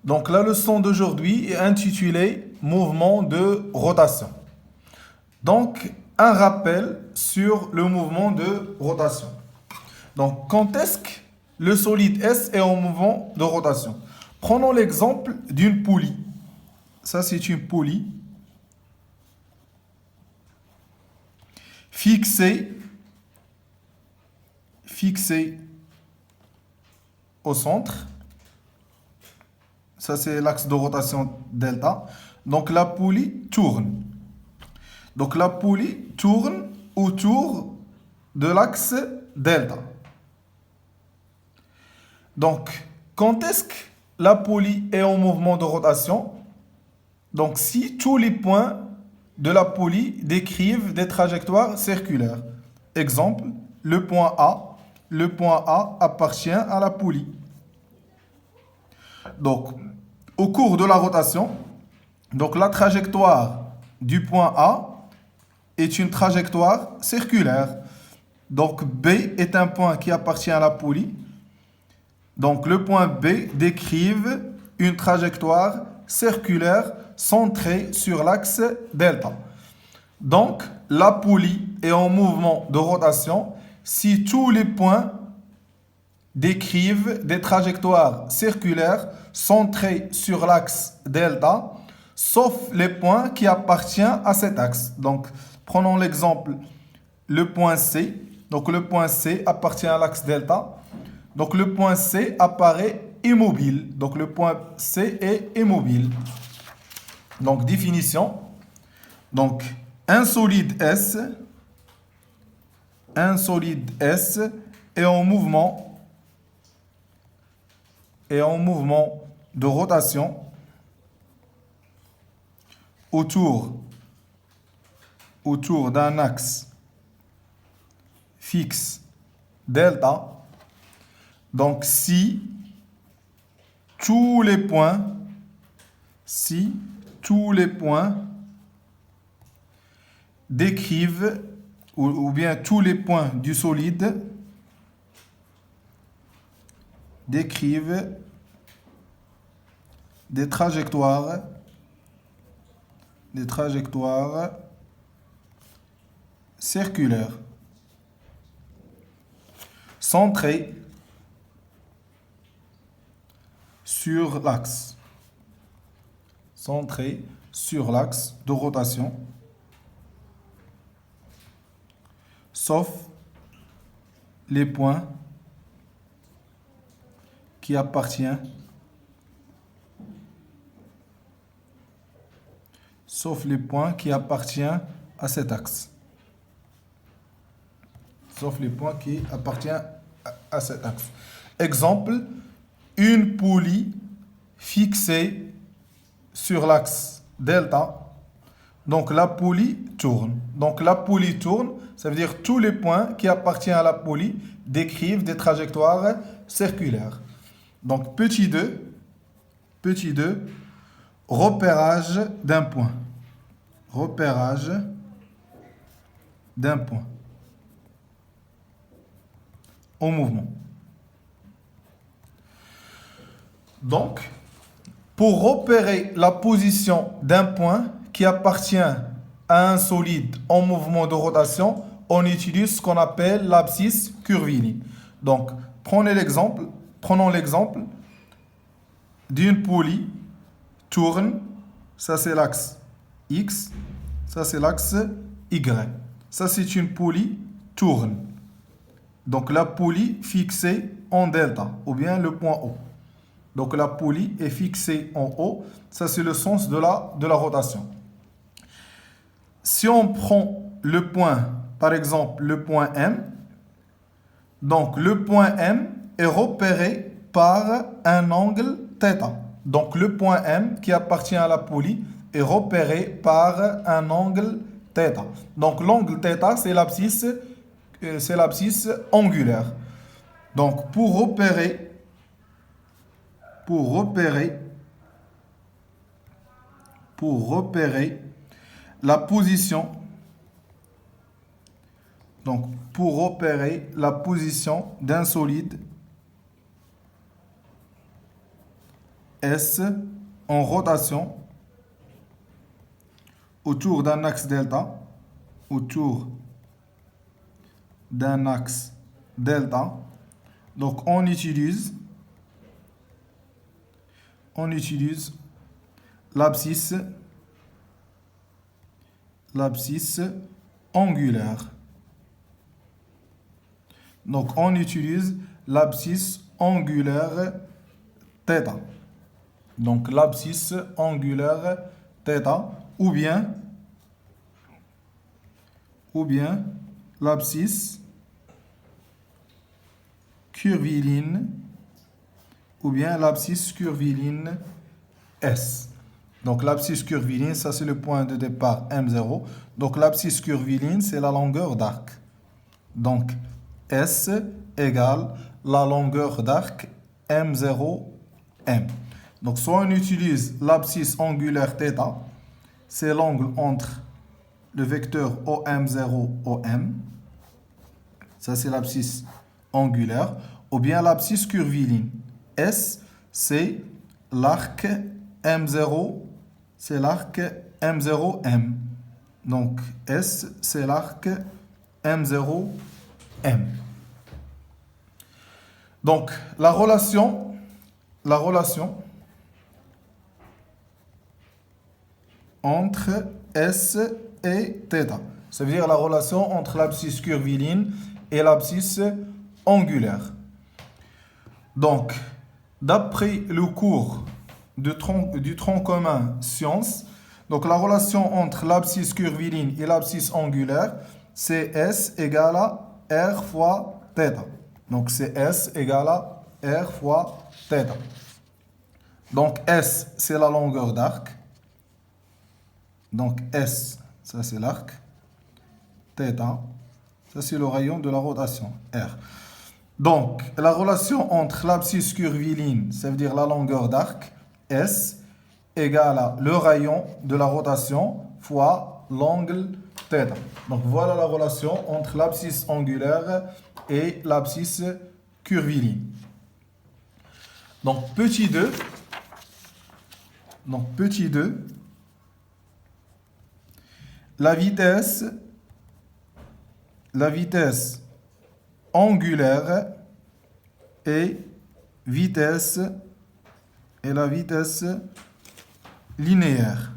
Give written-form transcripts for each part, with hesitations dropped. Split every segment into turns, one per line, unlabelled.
Donc la leçon d'aujourd'hui est intitulée Mouvement de rotation. Donc un rappel sur le mouvement de rotation. Donc quand est-ce que le solide S est en mouvement de rotation? Prenons l'exemple d'une poulie. Ça c'est une poulie fixée au centre. Ça, c'est l'axe de rotation delta. Donc, la poulie tourne. Donc, la poulie tourne autour de l'axe delta. Donc, quand est-ce que la poulie est en mouvement de rotation? Donc, si tous les points de la poulie décrivent des trajectoires circulaires. Exemple, le point A. Le point A appartient à la poulie. Donc, au cours de la rotation, donc la trajectoire du point A est une trajectoire circulaire. Donc, B est un point qui appartient à la poulie. Donc, le point B décrive une trajectoire circulaire centrée sur l'axe delta. Donc, la poulie est en mouvement de rotation si tous les points décrivent des trajectoires circulaires centrées sur l'axe delta, sauf les points qui appartiennent à cet axe. Donc, prenons l'exemple, le point C. Donc, le point C appartient à l'axe delta. Donc, le point C apparaît immobile. Donc, le point C est immobile. Donc, définition. Donc, un solide S est en mouvement de rotation autour d'un axe fixe delta. Donc, si tous les points décrivent, ou bien tous les points du solide décrivent des trajectoires circulaires centrées sur l'axe de rotation, sauf les points qui appartiennent à cet axe. Exemple, une poulie fixée sur l'axe delta. Donc la poulie tourne. Ça veut dire tous les points qui appartiennent à la poulie décrivent des trajectoires circulaires. Donc petit 2, repérage d'un point. En mouvement. Donc, pour repérer la position d'un point qui appartient à un solide en mouvement de rotation, on utilise ce qu'on appelle l'abscisse curviligne. Donc, prenons l'exemple d'une poulie tourne, ça c'est l'axe X, ça c'est l'axe Y. Ça c'est une poulie tourne. Donc la poulie fixée en delta, ou bien le point O. Donc la poulie est fixée en haut, ça c'est le sens de la rotation. Si on prend le point, par exemple le point M, donc le point M est repéré par un angle θ. Donc le point M qui appartient à la poulie est repéré par un angle θ. Donc l'angle θ c'est l'abscisse angulaire. Donc pour repérer la position d'un solide S en rotation autour d'un axe delta, autour d'un axe delta. Donc on utilise l'abscisse angulaire. Donc on utilise l'abscisse angulaire θ. Donc l'abscisse angulaire θ ou bien l'abscisse curviline S. Donc l'abscisse curviline, ça c'est le point de départ M0. Donc l'abscisse curviline, c'est la longueur d'arc. Donc S égale la longueur d'arc M0M. Donc soit on utilise l'abscisse angulaire θ, c'est l'angle entre le vecteur OM0, OM. Ça c'est l'abscisse angulaire. Ou bien l'abscisse curviline. S, c'est l'arc M0, c'est l'arc M0M. Donc S, c'est l'arc M0M. Donc la relation entre S et θ. Ça veut dire la relation entre l'abscisse curviline et l'abscisse angulaire. Donc, d'après le cours du tronc commun sciences, donc la relation entre l'abscisse curviline et l'abscisse angulaire, c'est S égale à R fois θ. Donc c'est S égale à R fois θ. Donc S, c'est la longueur d'arc. Donc S, ça c'est l'arc. θ, ça c'est le rayon de la rotation, R. Donc, la relation entre l'abscisse curviline, ça veut dire la longueur d'arc, S, égale à le rayon de la rotation fois l'angle θ. Donc, voilà la relation entre l'abscisse angulaire et l'abscisse curviline. Donc, petit 2, la vitesse angulaire et la vitesse linéaire.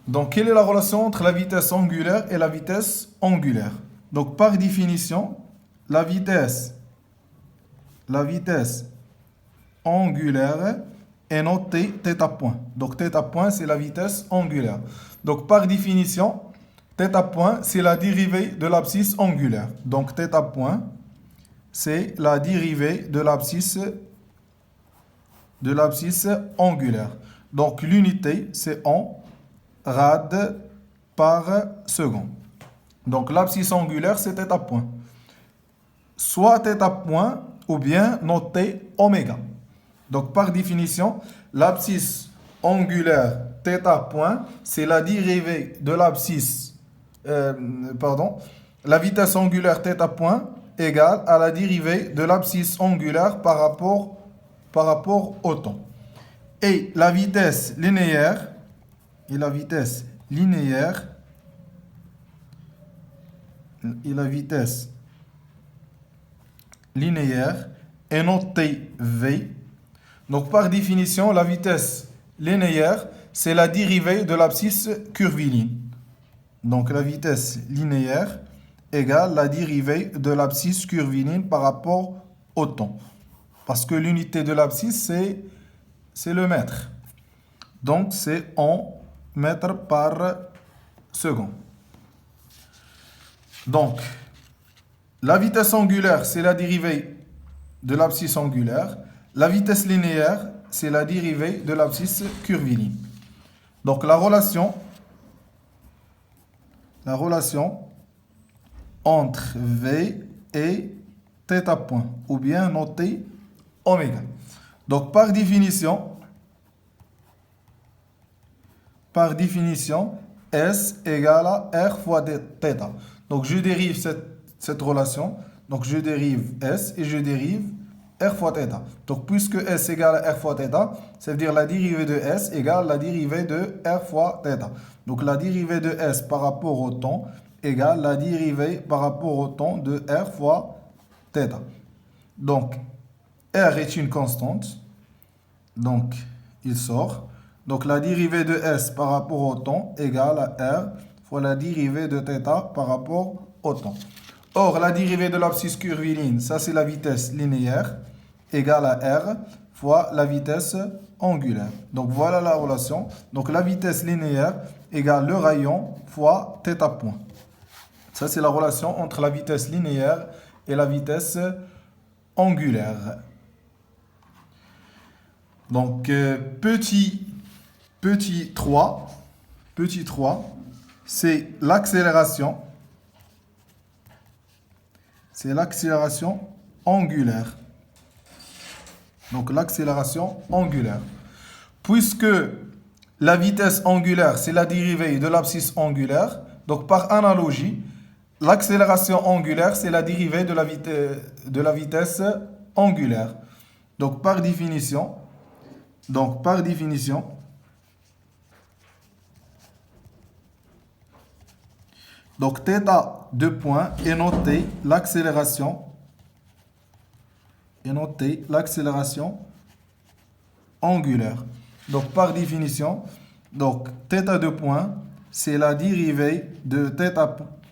Donc, quelle est la relation entre la vitesse angulaire et la vitesse angulaire? Donc, par définition, la vitesse angulaire est notée θ point. Donc, θ point, c'est la vitesse angulaire. Donc, par définition, θ point, c'est la dérivée de l'abscisse angulaire. Donc, θ point, c'est la dérivée de l'abscisse angulaire. Donc, l'unité, c'est en rad par seconde. Donc, l'abscisse angulaire, c'est θ point. Soit θ point, ou bien noté oméga. Donc, par définition, l'abscisse angulaire θ point, c'est la dérivée de l'abscisse, la vitesse angulaire θ point égale à la dérivée de l'abscisse angulaire par rapport au temps. Et la vitesse linéaire, est notée V. Donc, par définition, la vitesse linéaire, c'est la dérivée de l'abscisse curviline. Donc, la vitesse linéaire égale la dérivée de l'abscisse curviline par rapport au temps. Parce que l'unité de l'abscisse, c'est le mètre. Donc, c'est en mètres par seconde. Donc, la vitesse angulaire, c'est la dérivée de l'abscisse angulaire. La vitesse linéaire, c'est la dérivée de l'abscisse curviline. Donc, la relation entre V et θ point, ou bien noté oméga. Donc, par définition, S égale à R fois θ. Donc, je dérive cette relation. Donc, je dérive S et je dérive r fois θ. Donc, puisque s égale à r fois θ, ça veut dire la dérivée de s égale la dérivée de r fois θ. Donc, la dérivée de s par rapport au temps égale la dérivée par rapport au temps de r fois θ. Donc, r est une constante. Donc, il sort. Donc, la dérivée de s par rapport au temps égale à r fois la dérivée de θ par rapport au temps. Or, la dérivée de l'abscisse curviligne, ça c'est la vitesse linéaire, égale à r fois la vitesse angulaire. Donc, voilà la relation. Donc, la vitesse linéaire égale le rayon fois θ point. Ça, c'est la relation entre la vitesse linéaire et la vitesse angulaire. Donc, petit 3, c'est l'accélération. C'est l'accélération angulaire. Donc, l'accélération angulaire. Puisque la vitesse angulaire, c'est la dérivée de l'abscisse angulaire, donc par analogie, l'accélération angulaire, c'est la dérivée de la vitesse angulaire. Donc, par définition, donc θ de point est noté l'accélération angulaire. Donc par définition, donc θ de point, c'est la dérivée de θ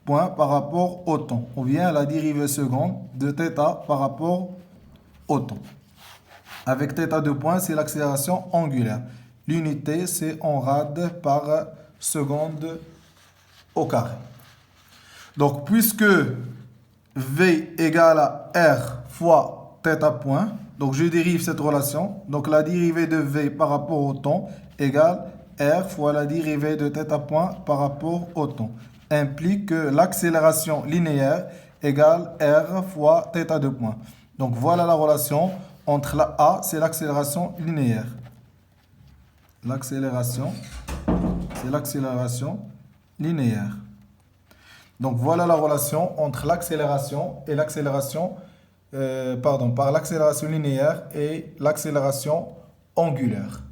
point par rapport au temps, ou bien la dérivée seconde de θ par rapport au temps. Avec θ de point, c'est l'accélération angulaire. L'unité, c'est en rad par seconde au carré. Donc, puisque V égale à R fois θ point, donc je dérive cette relation. Donc, la dérivée de V par rapport au temps égale R fois la dérivée de θ point par rapport au temps. Implique que l'accélération linéaire égale R fois θ de point. Donc, voilà la relation entre la A, c'est l'accélération linéaire. L'accélération, c'est l'accélération linéaire. Donc voilà la relation entre l'accélération et par l'accélération linéaire et l'accélération angulaire.